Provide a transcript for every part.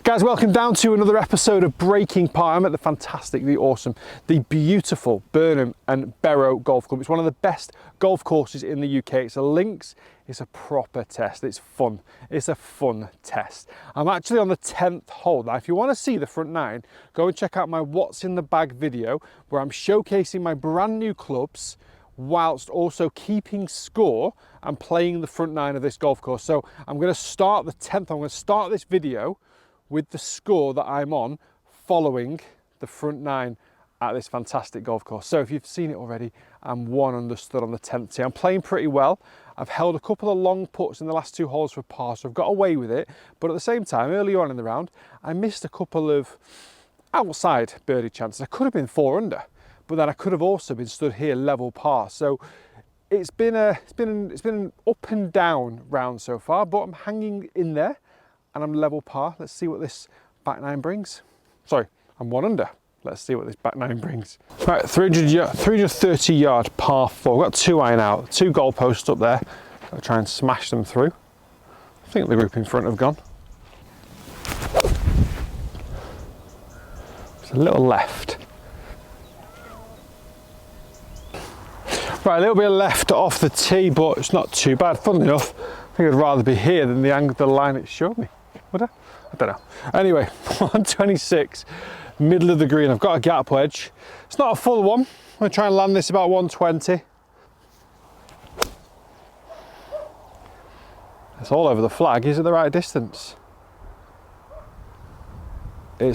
Guys, welcome down to another episode of Breaking Par. I'm at the fantastic, the awesome, the beautiful Burnham and Berrow Golf Club. It's one of the best golf courses in the UK. It's a links, it's a proper test. It's fun. It's a fun test. I'm actually on the 10th hole. Now, if you want to see the front nine, go and check out my What's in the Bag video, where I'm showcasing my brand new clubs whilst also keeping score and playing the front nine of this golf course. So I'm going to start the 10th. I'm going to start this video with the score that I'm on following the front nine at this fantastic golf course. So if you've seen it already, I'm 1 under stood on the 10th tee. I'm playing pretty well. I've held a couple of long putts in the last 2 holes for par, so I've got away with it. But at the same time, early on in the round, I missed a couple of outside birdie chances. I could have been 4 under, but then I could have also been stood here level par. So it's been an up and down round so far, but I'm hanging in there and I'm level par. Let's see what this back nine brings. Sorry, I'm 1 under. Let's see what this back nine brings. Right, 330 yard par 4. We've got 2 iron out, 2 goalposts up there. Got to try and smash them through. I think the group in front have gone. It's a little left. Right, a little bit left off the tee, but it's not too bad. Funnily enough, I think I'd rather be here than the line it showed me. Would I? I don't know. Anyway, 126, middle of the green. I've got a gap wedge. It's not a full one. I'm going to try and land this about 120. It's all over the flag. Is it the right distance? I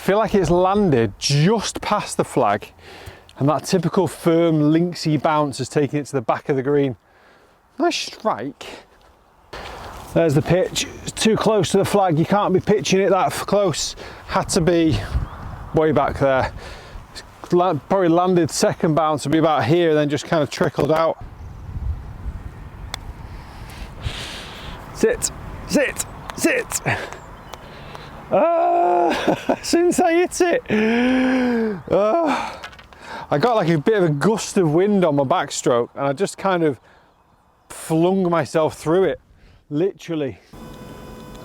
feel like it's landed just past the flag, and that typical firm linksy bounce has taken it to the back of the green. Nice strike. There's the pitch. It's too close to the flag. You can't be pitching it that close. Had to be way back there. It's probably landed second bounce, would be about here, and then just kind of trickled out. Sit, sit, sit. As soon as I hit it, I got like a bit of a gust of wind on my backstroke, and I just kind of flung myself through it, literally.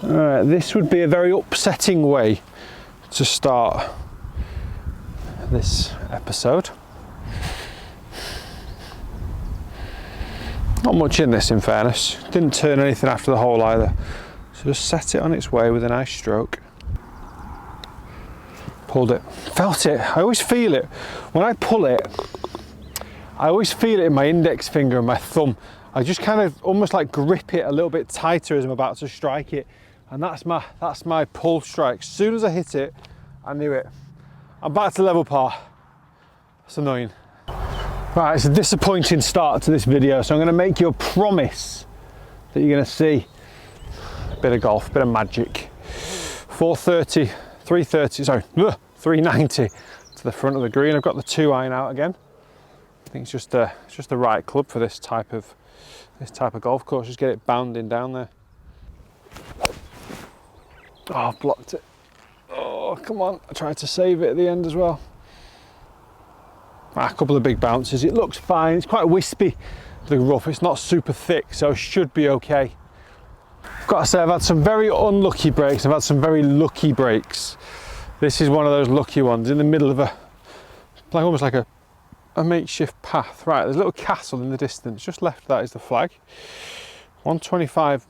All right, this would be a very upsetting way to start this episode. Not much in this, in fairness. Didn't turn anything after the hole either. So just set it on its way with a nice stroke. Pulled it, felt it. I always feel it. When I pull it, I always feel it in my index finger and my thumb. I just kind of almost like grip it a little bit tighter as I'm about to strike it. And that's my pull strike. As soon as I hit it, I knew it. I'm back to level par. That's annoying. Right, it's a disappointing start to this video, so I'm going to make you a promise that you're going to see a bit of golf, a bit of magic. 390 to the front of the green. I've got the 2 iron out again. I think it's just the right club for this type of golf course. Just get it bounding down there. Oh, I've blocked it. Oh, come on. I tried to save it at the end as well. A couple of big bounces. It looks fine. It's quite wispy, the rough. It's not super thick, so it should be okay. I've got to say, I've had some very unlucky breaks. I've had some very lucky breaks. This is one of those lucky ones in the middle of almost like a makeshift path. Right, there's a little castle in the distance. Just left of that is the flag. 125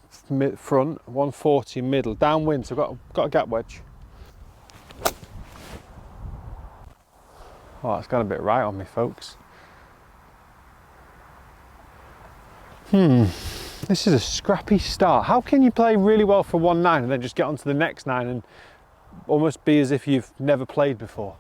front, 140 middle. Downwind, so I've got a gap wedge. Oh, that's got a bit right on me, folks. This is a scrappy start. How can you play really well for 1-9 and then just get on to the next 9 and almost be as if you've never played before?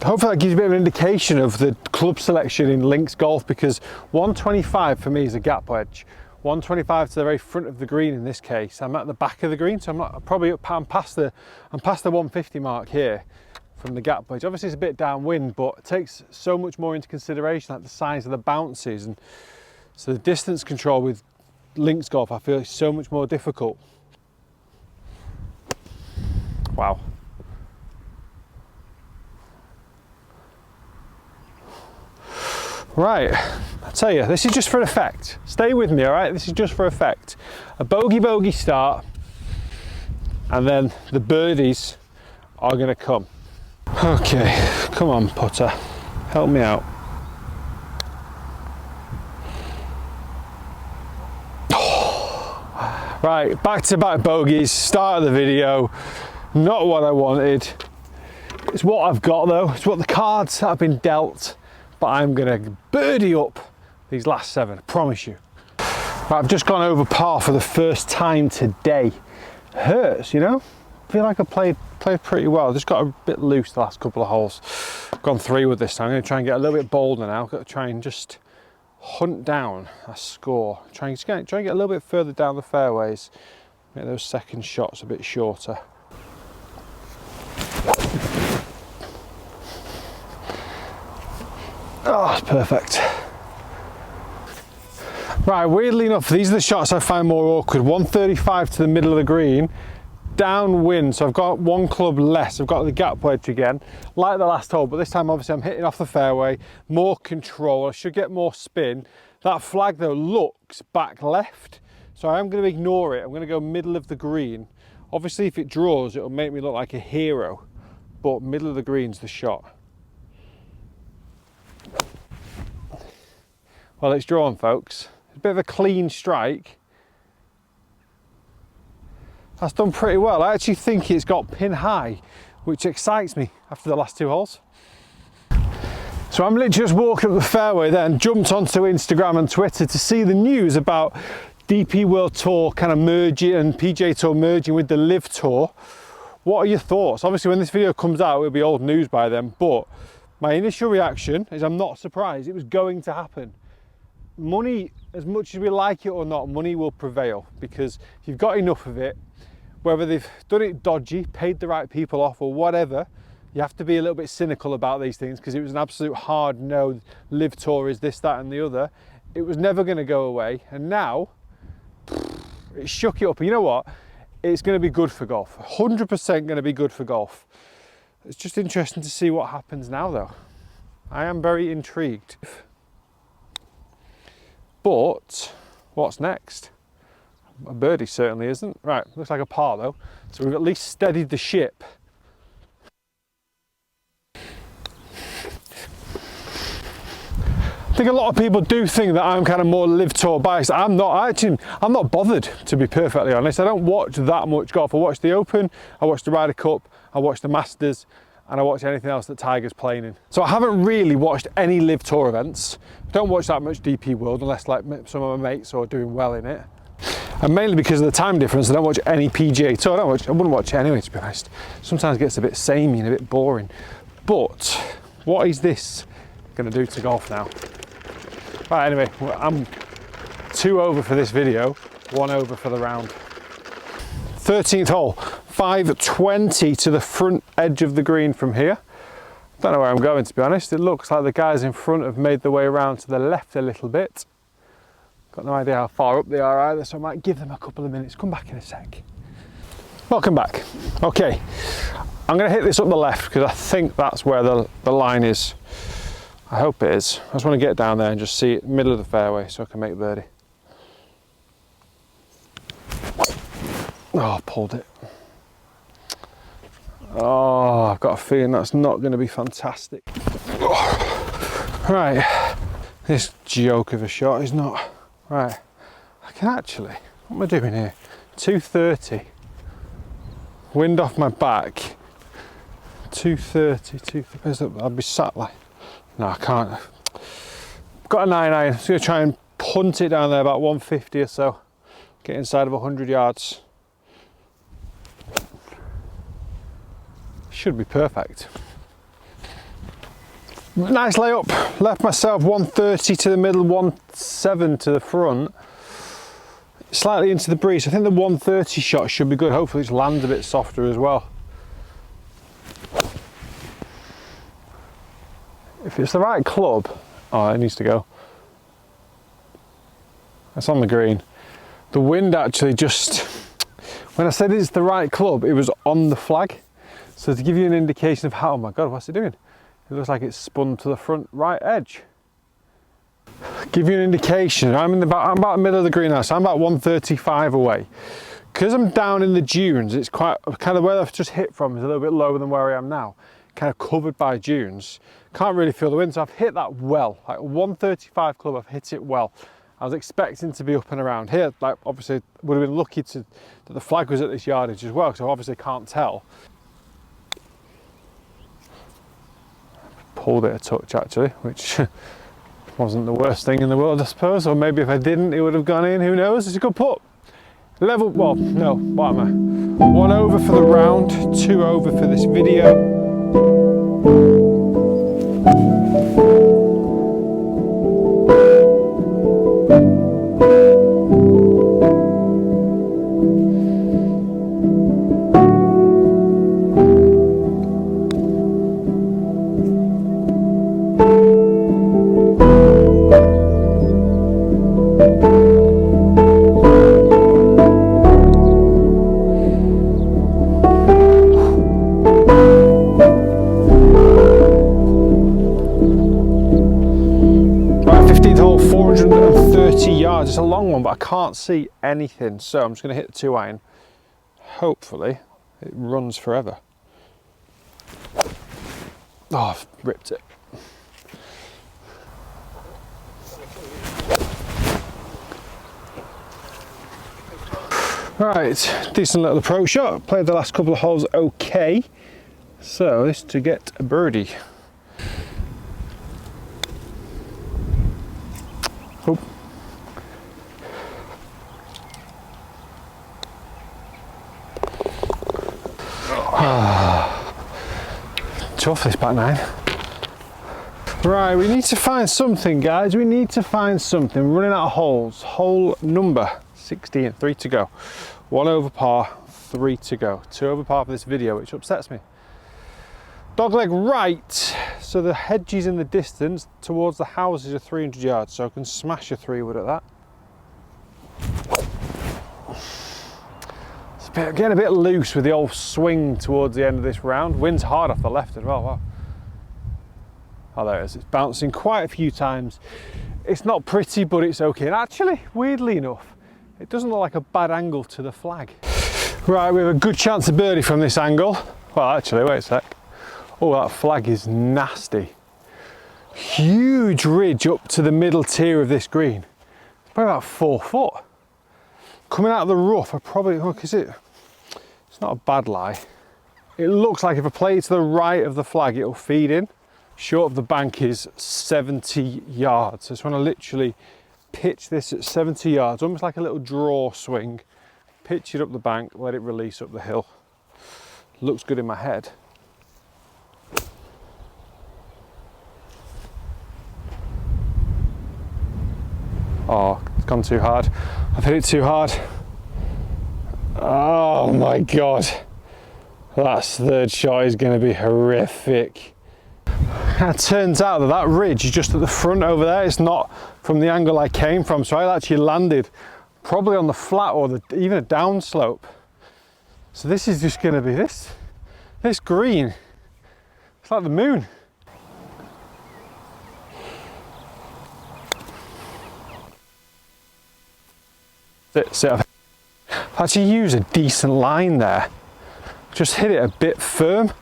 Hopefully that gives you a bit of an indication of the club selection in links golf, because 125 for me is a gap wedge. 125 to the very front of the green in this case. I'm at the back of the green, so I'm past the 150 mark here from the gap wedge. Obviously it's a bit downwind, but it takes so much more into consideration, like the size of the bounces, and so the distance control with links golf I feel is so much more difficult. Wow. Right, I tell you, this is just for effect. Stay with me, all right? This is just for effect. A bogey start, and then the birdies are going to come. Okay, come on putter, help me out. Right, back-to-back bogeys, start of the video. Not what I wanted. It's what I've got though. It's what the cards that have been dealt. But I'm gonna birdie up these last 7, I promise you. Right, I've just gone over par for the first time today. Hurts, you know? I feel like I played pretty well. Just got a bit loose the last couple of holes. Gone 3 with this time. I'm gonna try and get a little bit bolder now. Got to try and just hunt down a score. Try and get a little bit further down the fairways. Make those second shots a bit shorter. Oh, it's perfect. Right, weirdly enough, these are the shots I find more awkward. 135 to the middle of the green, downwind, so I've got 1 club less. I've got the gap wedge again, like the last hole, but this time obviously I'm hitting off the fairway, more control, I should get more spin. That flag though looks back left, so I am going to ignore it. I'm going to go middle of the green. Obviously if it draws, it'll make me look like a hero, but middle of the green's the shot. Well, it's drawn, folks. It's a bit of a clean strike. That's done pretty well. I actually think it's got pin high, which excites me after the last 2 holes. So I'm literally just walking up the fairway then, jumped onto Instagram and Twitter to see the news about DP World Tour kind of merging and PGA Tour merging with the Live Tour. What are your thoughts? Obviously when this video comes out, it'll be old news by then, but my initial reaction is I'm not surprised. It was going to happen. Money, as much as we like it or not, money will prevail, because if you've got enough of it, whether they've done it dodgy, paid the right people off or whatever, you have to be a little bit cynical about these things, because it was an absolute hard no. Live Tour is this, that and the other. It was never going to go away, and now it shook it up. And you know what? It's going to be good for golf. 100% going to be good for golf. It's just interesting to see what happens now though. I am very intrigued. But what's next? A birdie certainly isn't. Right, looks like a par though. So we've at least steadied the ship. I think a lot of people do think that I'm kind of more Live Tour biased. I'm not. I'm not bothered, to be perfectly honest. I don't watch that much golf. I watch the Open, I watch the Ryder Cup, I watch the Masters, and I watch anything else that Tiger's playing in. So I haven't really watched any Live Tour events. Don't watch that much DP World unless like some of my mates are doing well in it. And mainly because of the time difference, I don't watch any PGA Tour. I wouldn't watch it anyway, to be honest. Sometimes it gets a bit samey and a bit boring. But what is this going to do to golf now? Right, anyway, I'm 2 over for this video, 1 over for the round. 13th hole, 520 to the front edge of the green from here. Don't know where I'm going, to be honest. It looks like the guys in front have made their way around to the left a little bit. Got no idea how far up they are either, so I might give them a couple of minutes. Come back in a sec. Welcome back. Okay, I'm going to hit this up the left because I think that's where the line is. I hope it is. I just want to get down there and just see it middle of the fairway so I can make birdie. Oh, pulled it. Oh, I've got a feeling that's not going to be fantastic. Oh. Right, this joke of a shot is not. Right, I can actually, what am I doing here? 230, wind off my back, 230, I'll be sat like, no I can't. Got a 9 iron, I'm just going to try and punt it down there about 150 or so, get inside of 100 yards. Should be perfect. Nice layup, left myself 130 to the middle, 17 to the front, slightly into the breeze. I think the 130 shot should be good. Hopefully it lands a bit softer as well. If it's the right club, oh, it needs to go. That's on the green. The wind actually just, when I said it's the right club, it was on the flag. So to give you an indication of how, oh my God, what's it doing? It looks like it's spun to the front right edge. Give you an indication, I'm about the middle of the green now, so I'm about 135 away. because I'm down in the dunes, it's quite, kind of where I've just hit from is a little bit lower than where I am now, kind of covered by dunes. Can't really feel the wind, so I've hit that well, like 135 club, I've hit it well. I was expecting to be up and around here, like obviously would have been lucky that the flag was at this yardage as well, because I obviously can't tell. Pulled it a touch actually, which wasn't the worst thing in the world, I suppose, or maybe if I didn't it would have gone in, who knows. It's a good putt. Level, well, no, what am I? 1 over for the round, 2 over for this video. It's a long one, but I can't see anything, so I'm just going to hit the 2 iron. Hopefully it runs forever. Oh, I've ripped it. Right, decent little approach shot. Played the last couple of holes okay, so this to get a birdie. Oh. Tough, this back 9. Right, we need to find something, guys. We need to find something. We're running out of holes. Hole number 16, 3 to go. 1 over par, 3 to go. 2 over par for this video, which upsets me. Dogleg right, so the hedges in the distance towards the houses are 300 yards, so I can smash a 3-wood at that. Getting a bit loose with the old swing towards the end of this round. Wind's hard off the left as well. Wow. Oh, there it is. It's bouncing quite a few times. It's not pretty, but it's okay. And actually, weirdly enough, it doesn't look like a bad angle to the flag. Right, we have a good chance of birdie from this angle. Well, actually, wait a sec. Oh, that flag is nasty. Huge ridge up to the middle tier of this green. It's probably about 4 foot. Coming out of the rough, I probably, look, is it? It's not a bad lie. It looks like if I play it to the right of the flag, it'll feed in. Short of the bank is 70 yards. So I just want to literally pitch this at 70 yards, almost like a little draw swing. Pitch it up the bank, let it release up the hill. Looks good in my head. Oh, it's gone too hard. I've hit it too hard. Oh my God. That 3rd shot is going to be horrific. It turns out that that ridge is just at the front over there. It's not from the angle I came from, so I actually landed probably on the flat or even a down slope. So this is just going to be this green. It's like the moon. I've actually used a decent line there. Just hit it a bit firm,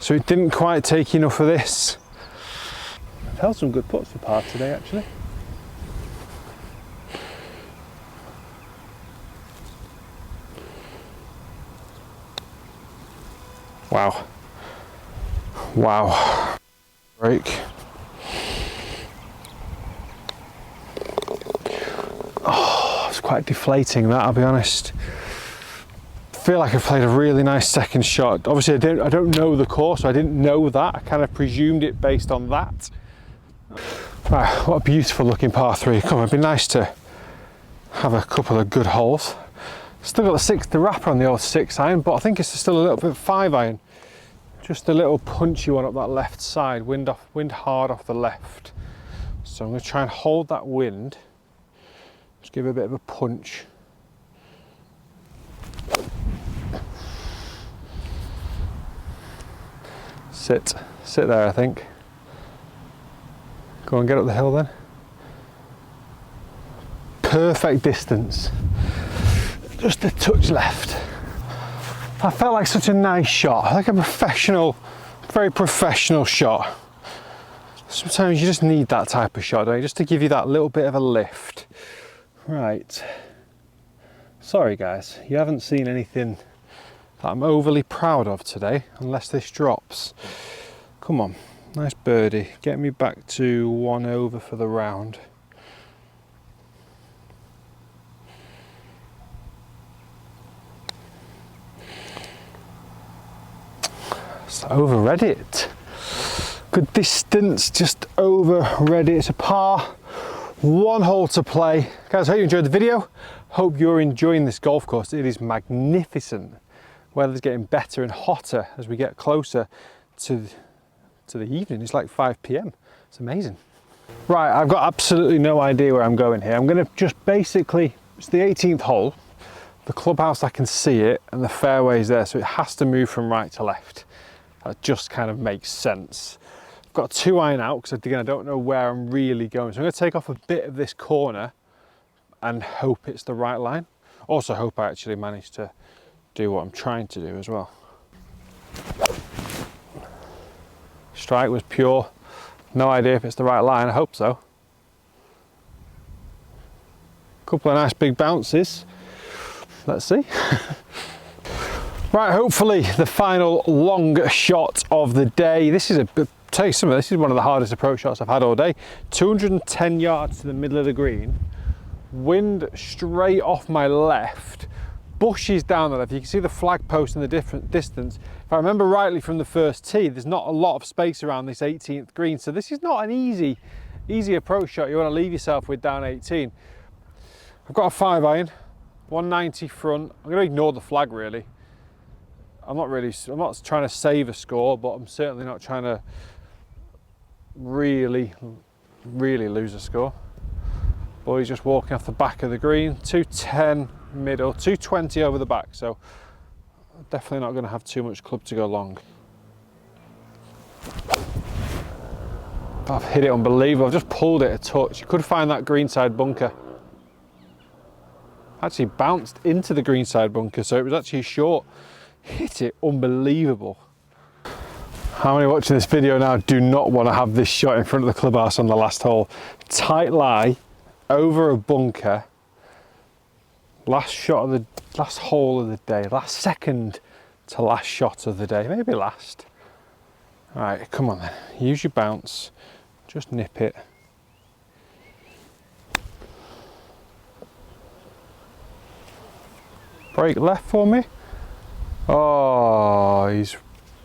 so it didn't quite take enough of this. I've held some good putts for par today, actually. Wow. Wow. Break. Oh, it's quite deflating that, I'll be honest. I feel like I've played a really nice second shot. Obviously I don't know the course, so I didn't know that. I kind of presumed it based on that. Right, what a beautiful looking par 3. Come on, it'd be nice to have a couple of good holes. Still got the wrapper on the old 6 iron, but I think it's still a little bit 5 iron. Just a little punchy one up that left side, wind hard off the left. So I'm going to try and hold that wind. Just give it a bit of a punch. Sit there, I think. Go and get up the hill then. Perfect distance. just a touch left. I felt like such a nice shot, like a professional, very professional shot. Sometimes you just need that type of shot, don't you? Just to give you that little bit of a lift. Right. Sorry guys, you haven't seen anything that I'm overly proud of today, unless this drops. Come on, nice birdie. Get me back to 1 over for the round. So overread it. Good distance, just overread it. It's a par, 1 hole to play. Guys, I hope you enjoyed the video. Hope you're enjoying this golf course. It is magnificent. Weather's getting better and hotter as we get closer to the evening. It's like 5 p.m. It's amazing. Right, I've got absolutely no idea where I'm going here. I'm going to just basically, it's the 18th hole. The clubhouse, I can see it, and the fairway's there, so it has to move from right to left. That just kind of makes sense. I've got a 2-iron out because again, I don't know where I'm really going. So I'm going to take off a bit of this corner and hope it's the right line. Also hope I actually manage to do what I'm trying to do as well. Strike was pure. No idea if it's the right line, I hope so. Couple of nice big bounces. Let's see. Right, hopefully the final long shot of the day. This is tell you something, this is one of the hardest approach shots I've had all day. 210 yards to the middle of the green. Wind straight off my left. Bushes down the left. You can see the flag post in the different distance. If I remember rightly from the first tee, there's not a lot of space around this 18th green. So this is not an easy approach shot you want to leave yourself with down 18. I've got a 5-iron, 190 front. I'm going to ignore the flag really. I'm not trying to save a score, but I'm certainly not trying to really lose a score. Boy's just walking off the back of the green, 210 middle, 220 over the back, so definitely not going to have too much club to go long. I've hit it unbelievable. I've just pulled it a touch. You could find that greenside bunker. Actually bounced into the greenside bunker, so it was actually short. Hit it unbelievable. How many watching this video now do not want to have this shot in front of the clubhouse on the last hole? Tight lie over a bunker. Last hole of the day, last second to last shot of the day, maybe last. All right, come on then, use your bounce, just nip it. Break left for me. Oh, he's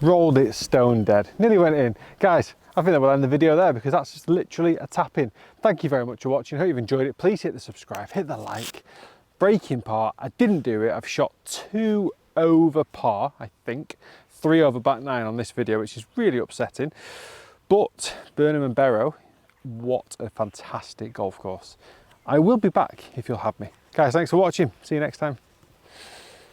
rolled it stone dead. Nearly went in. Guys, I think that will end the video there because that's just literally a tap in. Thank you very much for watching. I hope you've enjoyed it. Please hit the subscribe, hit the like. Breaking par, I didn't do it. I've shot 2 over par, I think. 3 over back 9 on this video, which is really upsetting. But Burnham and Berrow, what a fantastic golf course. I will be back if you'll have me. Guys, thanks for watching. See you next time.